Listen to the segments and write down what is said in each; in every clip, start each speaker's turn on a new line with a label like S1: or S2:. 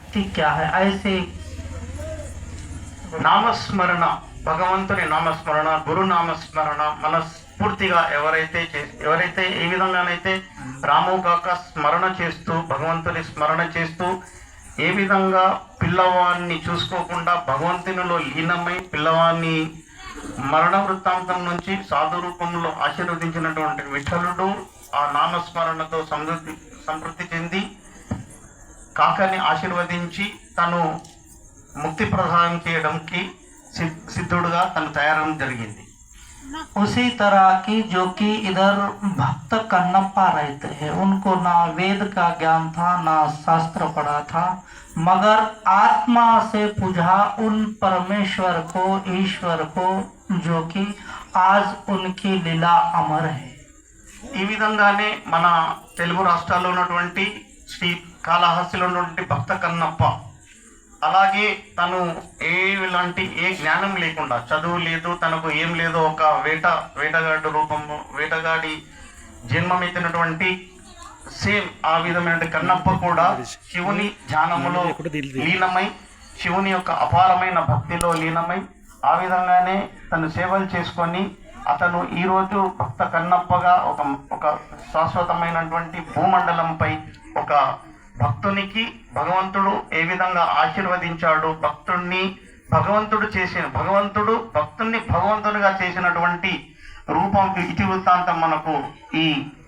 S1: शक्ति क्या है ऐसे
S2: నామస్మరణ, భగవంతుని నామస్మరణ, గురు నామస్మరణ మనస్ఫూర్తిగా ఎవరైతే ఏ విధంగానైతే రాము కాక స్మరణ చేస్తూ, భగవంతుని స్మరణ చేస్తూ, ఏ విధంగా పిల్లవాడిని చూసుకోకుండా భగవంతునిలో లీనమై పిల్లవాడిని మరణ వృత్తాంతం నుంచి సాధు రూపంలో ఆశీర్వదించినటువంటి విఠలుడు ఆ నామస్మరణతో సంతృప్తి చెంది కాకని ఆశీర్వదించి తను ముక్తి ప్రదానం చేయడానికి సిద్ధుడుగా తను తయారవడం జరిగింది.
S1: उसी तरह की जो कि इधर भक्त कन्नप्पा रहते हैं, उनको ना वेद का ज्ञान था ना शास्त्र पढ़ा था, मगर आत्मा से पूजा उन परमेश्वर को, ईश्वर को, जो कि आज उनकी लीला अमर है.
S2: ఈ విధంగానే మన తెలుగు రాష్ట్రాల్లో ఉన్నటువంటి శ్రీ కాళహస్తిలో ఉన్నటువంటి భక్త కన్నప్ప అలాగే తను ఏ జ్ఞానం లేకుండా, చదువు లేదు, తనకు ఏం లేదో, ఒక వేటగాడు రూపంలో వేటగాడి జన్మమెత్తినటువంటి సేమ్ ఆ విధమైన కన్నప్ప కూడా శివుని ధ్యానములో లీనమై, శివుని యొక్క అపారమైన భక్తిలో లీనమై ఆ విధంగానే తను సేవలు చేసుకొని అతను ఈరోజు భక్త కన్నప్పగా ఒక శాశ్వతమైనటువంటి భూమండలంపై ఒక భక్తునికి భగవంతుడు ఏ విధంగా ఆశీర్వదించాడు, భగవంతుడు భక్తుణ్ణి భగవంతునిగా చేసినటువంటి రూపం ఇతివృత్తాంతం మనకు ఈ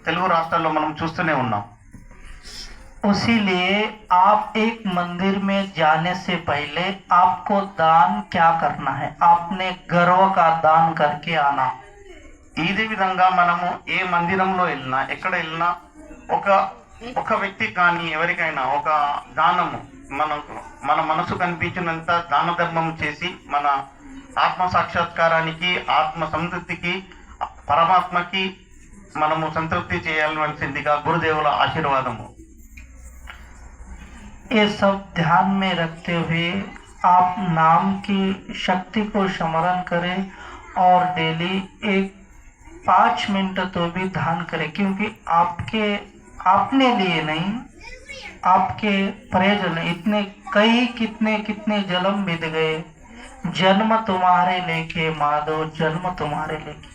S2: తెలుగు రాష్ట్రాల్లో మనం చూస్తూనే ఉన్నాం.
S1: इसीलिए आप एक मंदिर में जाने से पहले आपको दान क्या करना है, आपने गर्व का दान करके आना.
S2: ఇదే విధంగా మనము ఏ మందిరంలో వెళ్ళినా, ఎక్కడ వెళ్ళినా ఒక వ్యక్తి కానీ ఎవరికైనా ఒక దానము, మన మనసు కనిపించినంత దాన ధర్మం చేసి మన ఆత్మ సాక్షాత్కారానికి, ఆత్మ సంతృప్తికి, పరమాత్మకి మనము సంతృప్తి చేయాల్సిందిగా గురుదేవుల ఆశీర్వాదము.
S1: ये सब ध्यान में रखते हुए आप नाम की शक्ति को स्मरण करें और डेली 5 मिनट तो भी ध्यान करें, क्योंकि अपने लिए नहीं, आपके प्रयोजन. इतने कितने जन्म बीत गए, जन्म तुम्हारे लेके माधव, जन्म तुम्हारे लेके.